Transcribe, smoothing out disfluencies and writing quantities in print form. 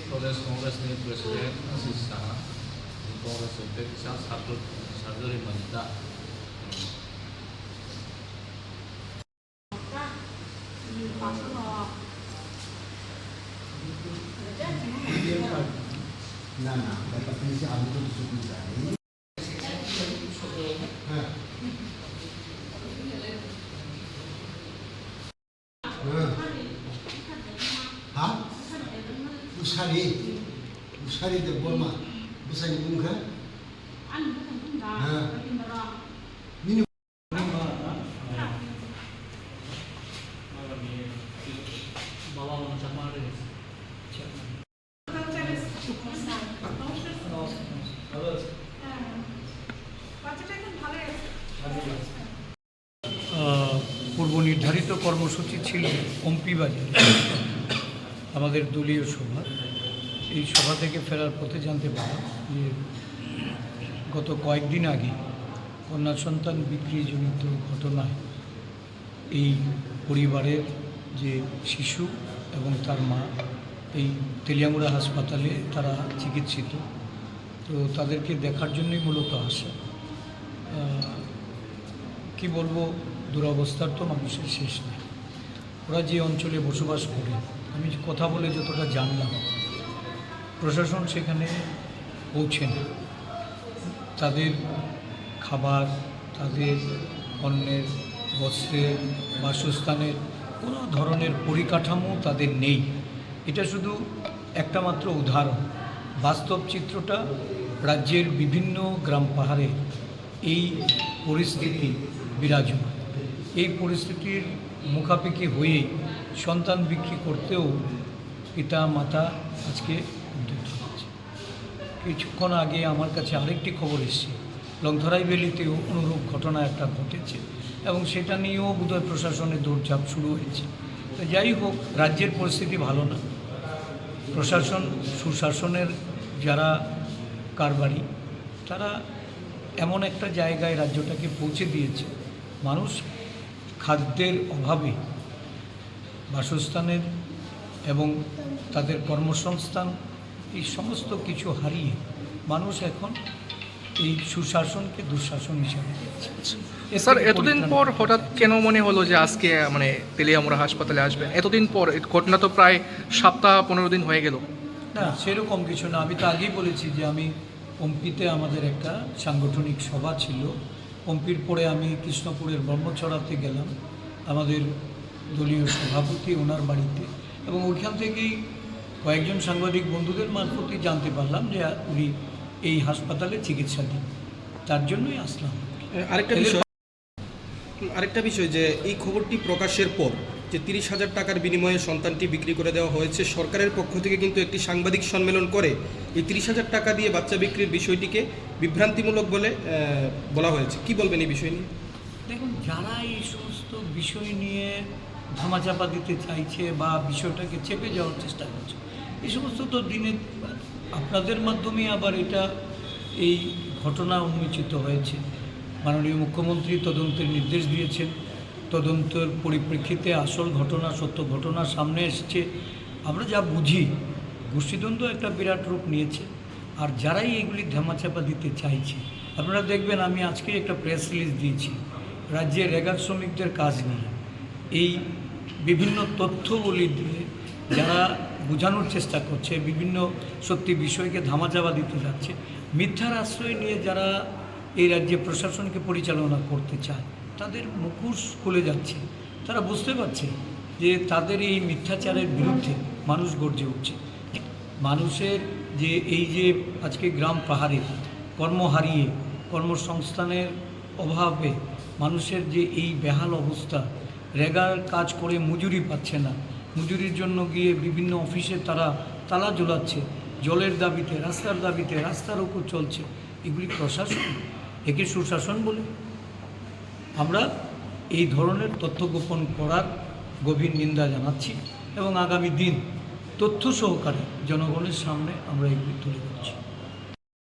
Prodes Kongres ni Presiden Asisa Kongres Untuk satu Manita Nah, dapat pensi abu tu disebut tadi. Hah? Usari de bolma, bisa dibungkar? Ini পূর্ব নির্ধারিত কর্মসূচি ছিল পম্পি বাজার আমাদের দলীয় সভা। এই সভা থেকে ফেরার পথে জানতে পারলাম যে গত কয়েকদিন আগে কন্যা সন্তান বিক্রিজনিত ঘটনায় এই পরিবারের যে শিশু এবং তার মা এই তেলিয়ামুড়া হাসপাতালে তারা চিকিৎসিত। তো তাদেরকে দেখার জন্যই মূলত আসা। কি বলবো, দুরবস্থার তো মানুষের শেষ নেই। ওরা যে অঞ্চলে বসবাস করে, আমি কথা বলে যতটা জানলাম, প্রশাসন সেখানে পৌঁছে না। তাদের খাবার, তাদের অন্যের, বস্ত্রের, বাসস্থানের কোনো ধরনের পরিকাঠামো তাদের নেই। এটা শুধু একটা মাত্র উদাহরণ। বাস্তব চিত্রটা রাজ্যের বিভিন্ন গ্রাম পাহাড়ে এই পরিস্থিতি বিরাজমান। এই পরিস্থিতির মুখাপেক্ষি হয়েই সন্তান বিক্রি করতেও পিতা মাতা আজকে উদ্যত হচ্ছে। কিছুক্ষণ আগে আমার কাছে আরেকটি খবর এসেছে, লংথরাই ভ্যালিতেও অনুরূপ ঘটনা একটা ঘটেছে এবং সেটা নিয়েও বোধহয় প্রশাসনের দৌড়ঝাঁপ শুরু হয়েছে। তো যাই হোক, রাজ্যের পরিস্থিতি ভালো না। প্রশাসন, সুশাসনের যারা কারবারি, তারা এমন একটা জায়গায় রাজ্যটাকে পৌঁছে দিয়েছে, মানুষ খাদ্যের অভাবে, বাসস্থানের এবং তাদের কর্মসংস্থান, এই সমস্ত কিছু হারিয়ে মানুষ এখন এই সুশাসনকে দুঃশাসন হিসাবে দেখছে। স্যার, এতদিন পর হঠাৎ কেন মনে হলো যে আজকে তেলিয়ামুড়া হাসপাতালে আসবেন? এতদিন পর, ঘটনা তো প্রায় সপ্তাহ 15 দিন হয়ে গেল। না, সেরকম কিছু না। আমি তো আগেই বলেছি যে আমি পম্পিতে আমাদের একটা সাংগঠনিক সভা ছিল। পম্পির পরে আমি কৃষ্ণপুরের ব্রহ্মছড়াতে গেলাম আমাদের দলীয় সভাপতি ওনার বাড়িতে, এবং ওইখান থেকেই কয়েকজন সাংবাদিক বন্ধুদের মারফতই জানতে পারলাম যে উনি এই হাসপাতালে চিকিৎসাধীন। তার জন্যই আসলাম। আরেকটা বিষয় যে এই খবরটি প্রকাশের পর যে 30,000 টাকার বিনিময়ে সন্তানটি বিক্রি করে দেওয়া হয়েছে, সরকারের পক্ষ থেকে কিন্তু একটি সাংবাদিক সম্মেলন করে এই 30,000 টাকা দিয়ে বাচ্চা বিক্রির বিষয়টিকে বিভ্রান্তিমূলক বলে বলা হয়েছে। কি বলবেন এই বিষয় নিয়ে? দেখুন, যারা এই সমস্ত বিষয় নিয়ে ধামাচাপা দিতে চাইছে বা বিষয়টাকে চেপে যাওয়ার চেষ্টা করছে, এই সমস্ত তো দিনে আপনাদের মাধ্যমে আবার এটা এই ঘটনা উন্মোচিত হয়েছে। মাননীয় মুখ্যমন্ত্রী তদন্তের নির্দেশ দিয়েছেন। তদন্তের পরিপ্রেক্ষিতে আসল ঘটনা, সত্য ঘটনা সামনে এসেছে। আমরা যা বুঝি, গোষ্ঠীদ্বন্দ্ব একটা বিরাট রূপ নিয়েছে। আর যারাই এগুলি ধামাচাপা দিতে চাইছে, আপনারা দেখবেন আমি আজকে একটা প্রেস রিলিজ দিয়েছি রাজ্যের রেগার শ্রমিকদের কাজ নিয়ে। এই বিভিন্ন তথ্যগুলি দিয়ে যারা বোঝানোর চেষ্টা করছে, বিভিন্ন সত্যি বিষয়কে ধামাচাপা দিতে যাচ্ছে, মিথ্যার আশ্রয় নিয়ে যারা এই রাজ্যে প্রশাসনকে পরিচালনা করতে চায়, তাদের মুখোশ খুলে যাচ্ছে। তারা বুঝতে পারছে যে তাদের এই মিথ্যাচারের বিরুদ্ধে মানুষ গর্জে উঠছে। মানুষের যে এই যে আজকে গ্রাম পাহাড়ে কর্ম হারিয়ে, কর্মসংস্থানের অভাবে মানুষের যে এই বেহাল অবস্থা, রেগার কাজ করে মজুরি পাচ্ছে না, মজুরির জন্য গিয়ে বিভিন্ন অফিসে তারা তালা ঝোলাচ্ছে, জলের দাবিতে, রাস্তার দাবিতে রাস্তার উপর চলছে। এগুলি প্রশাসন, একে সুশাসন বলে? আমরা এই ধরনের তথ্য গোপন করার গভীর নিন্দা জানাচ্ছি এবং আগামী দিন তথ্য সহকারে জনগণের সামনে আমরা এগুলি তুলে ধরছি।